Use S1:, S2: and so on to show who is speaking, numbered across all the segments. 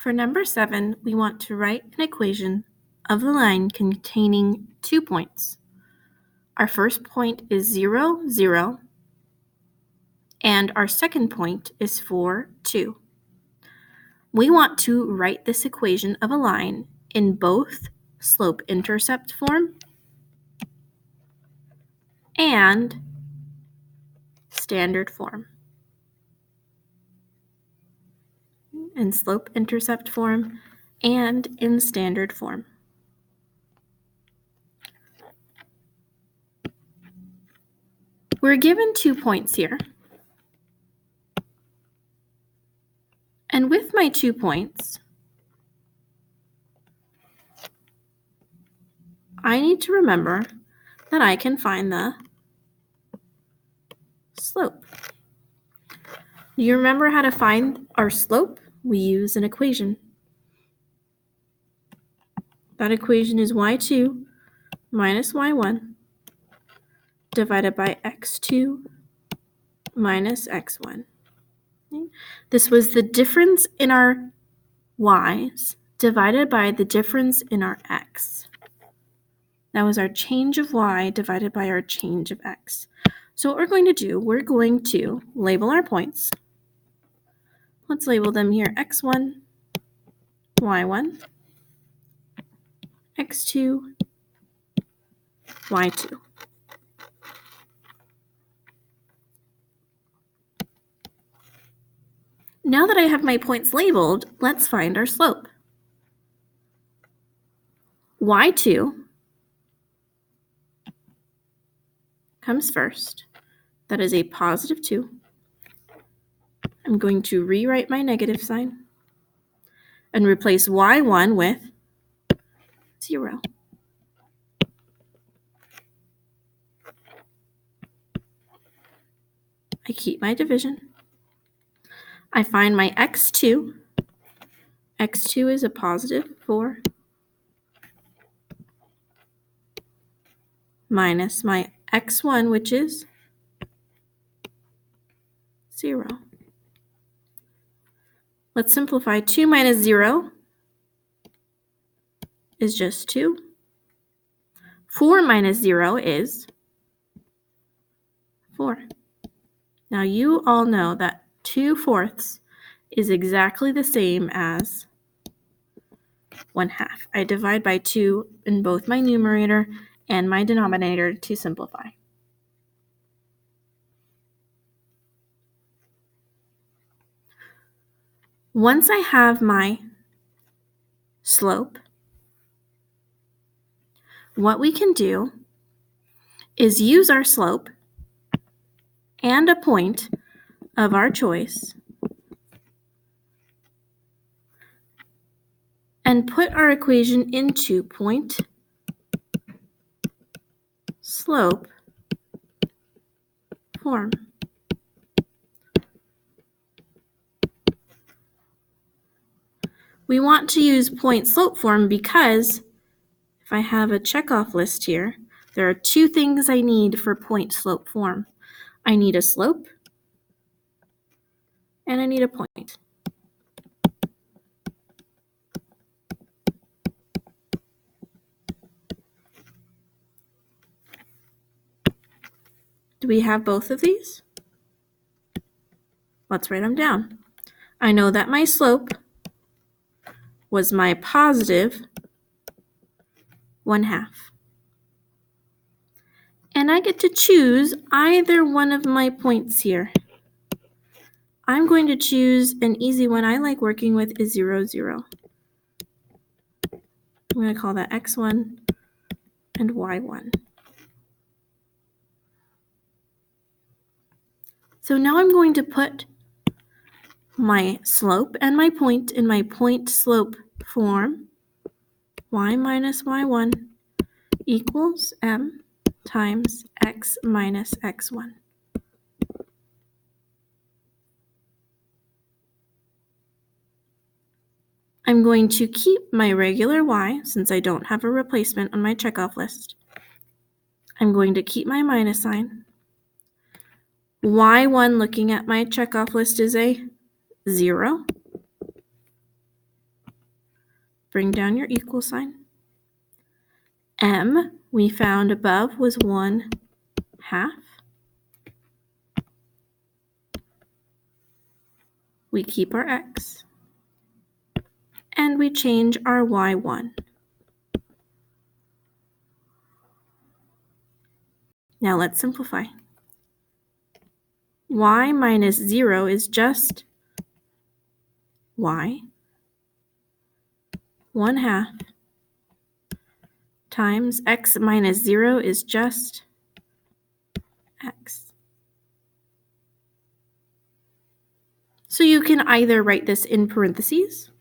S1: For number 7, we want to write an equation of the line containing 2 points. Our first point is 0, 0, and our second point is 4, 2. We want to write this equation of a line in both slope-intercept form and standard form. In slope-intercept form and in standard form. We're given 2 points here. And with my 2 points, I need to remember that I can find the slope. You remember how to find our slope? We use an equation. That equation is y2 minus y1 divided by x2 minus x1. Okay. This was the difference in our y's divided by the difference in our x. That was our change of y divided by our change of x. So what we're going to do, we're going to label our points. Let's label them here x1, y1, x2, y2. Now that I have my points labeled, let's find our slope. y2 comes first. That is a positive 2. I'm going to rewrite my negative sign and replace y1 with 0. I keep my division. I find my x2. x2 is a positive 4 minus my x1, which is 0. Let's simplify. 2 minus 0 is just 2. 4 minus 0 is 4. Now you all know that 2/4 is exactly the same as 1/2. I divide by 2 in both my numerator and my denominator to simplify. Once I have my slope, what we can do is use our slope and a point of our choice and put our equation into point, slope form. We want to use point slope form because if I have a checkoff list here, there are 2 things I need for point slope form. I need a slope and I need a point. Do we have both of these? Let's write them down. I know that my slope was my positive 1/2. And I get to choose either one of my points here. I'm going to choose an easy one I like working with is 0, 0. I'm going to call that x1 and y1. So now I'm going to put my slope and my point in my point slope form. Y minus y1 equals m times x minus x1. I'm going to keep my regular y since I don't have a replacement on my checkoff list. I'm going to keep my minus sign. y1 looking at my checkoff list is a 0. bring down your equal sign. M, we found above, was 1/2. We keep our x. And we change our y1. Now let's simplify. Y minus 0 is just y 1/2 times x minus 0 is just x. So you can either write this in parentheses,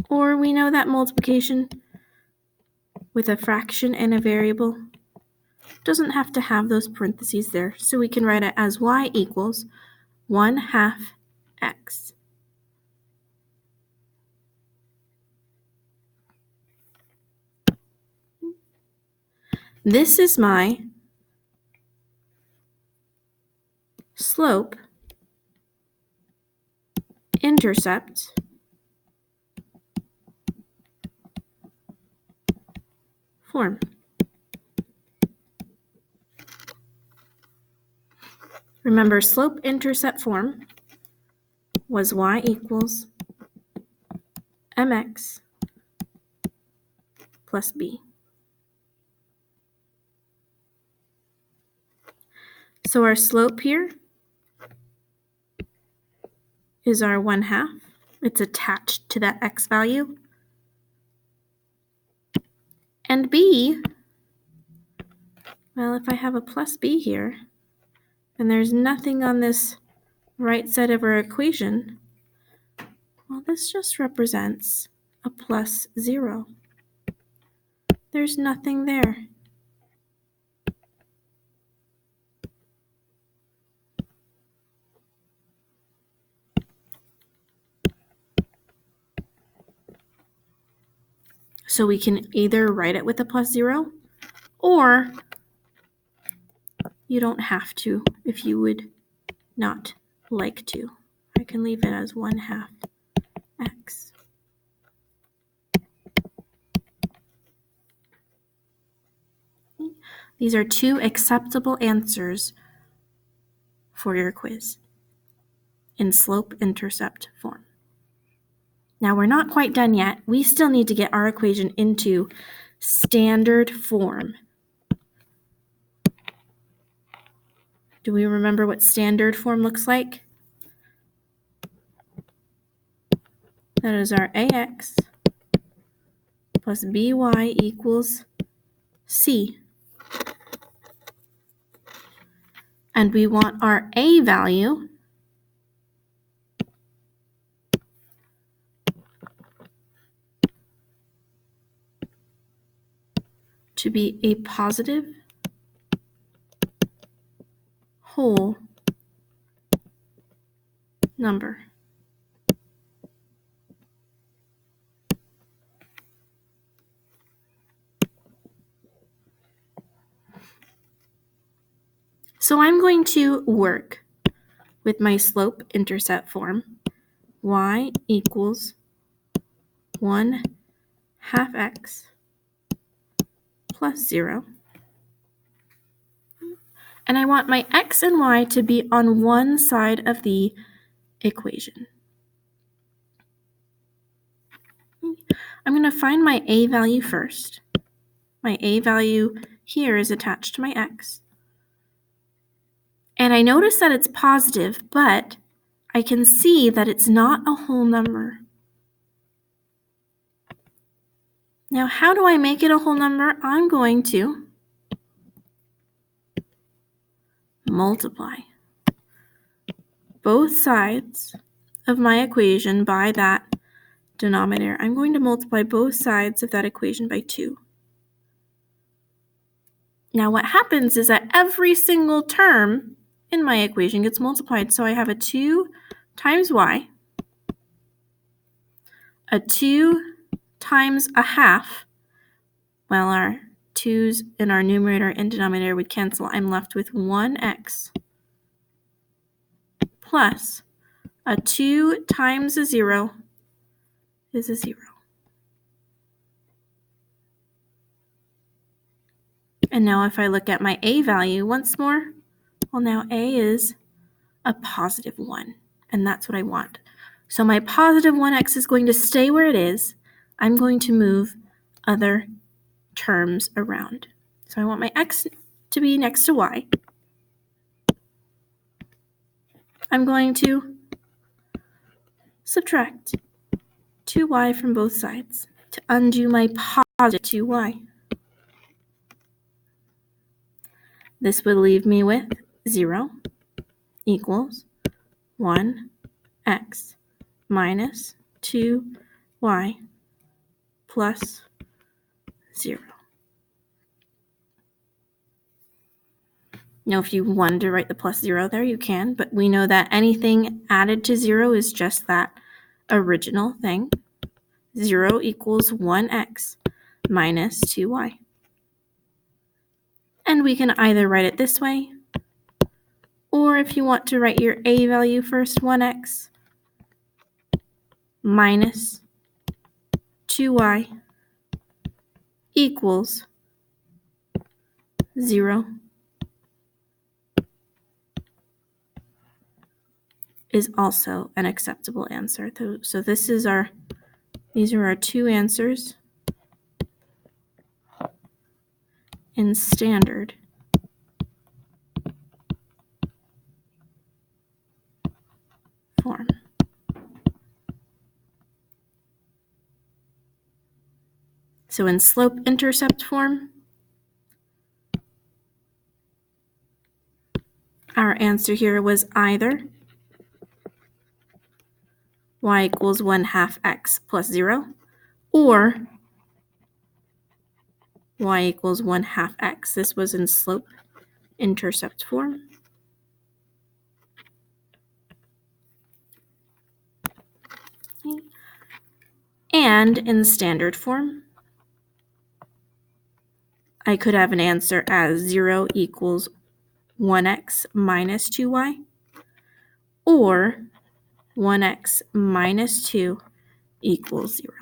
S1: or we know that multiplication with a fraction and a variable doesn't have to have those parentheses there. So we can write it as y equals 1/2 x. This is my slope-intercept form. Remember, slope-intercept form was y equals mx plus b. So our slope here is our 1/2. It's attached to that x value. And b, well, if I have a plus b here, and there's nothing on this right side of our equation, well, this just represents a plus 0. There's nothing there. So we can either write it with a plus 0, or you don't have to if you would not like to. I can leave it as 1/2 x. These are two acceptable answers for your quiz in slope-intercept form. Now we're not quite done yet. We still need to get our equation into standard form. Do we remember what standard form looks like? That is our ax plus by equals c. And we want our a value to be a positive whole number. So I'm going to work with my slope-intercept form. Y equals 1/2 x plus 0. And I want my x and y to be on one side of the equation. I'm going to find my a value first. My a value here is attached to my x. And I notice that it's positive, but I can see that it's not a whole number. Now, how do I make it a whole number? I'm going to multiply both sides of my equation by that denominator. I'm going to multiply both sides of that equation by 2. Now, what happens is that every single term in my equation gets multiplied. So I have a 2 times y, a 2 times a half. Well, our 2's in our numerator and denominator would cancel. I'm left with 1x plus a 2 times a 0 is a 0. And now if I look at my a value once more, well, now a is a positive 1, and that's what I want. So my positive 1x is going to stay where it is. I'm going to move other terms around. So I want my x to be next to y. I'm going to subtract 2y from both sides to undo my positive 2y. This would leave me with 0 equals 1x minus 2y plus 0. Now, if you wanted to write the plus 0 there, you can, but we know that anything added to 0 is just that original thing. 0 equals 1x minus 2y. And we can either write it this way, or if you want to write your a value first, 1x minus 2y equals 0 is also an acceptable answer. So these are our two answers in standard form. So in slope-intercept form, our answer here was either y equals 1/2 x plus 0, or y equals 1/2 x. This was in slope-intercept form. And in standard form, I could have an answer as 0 equals 1x minus 2y, or 1x minus 2 equals 0.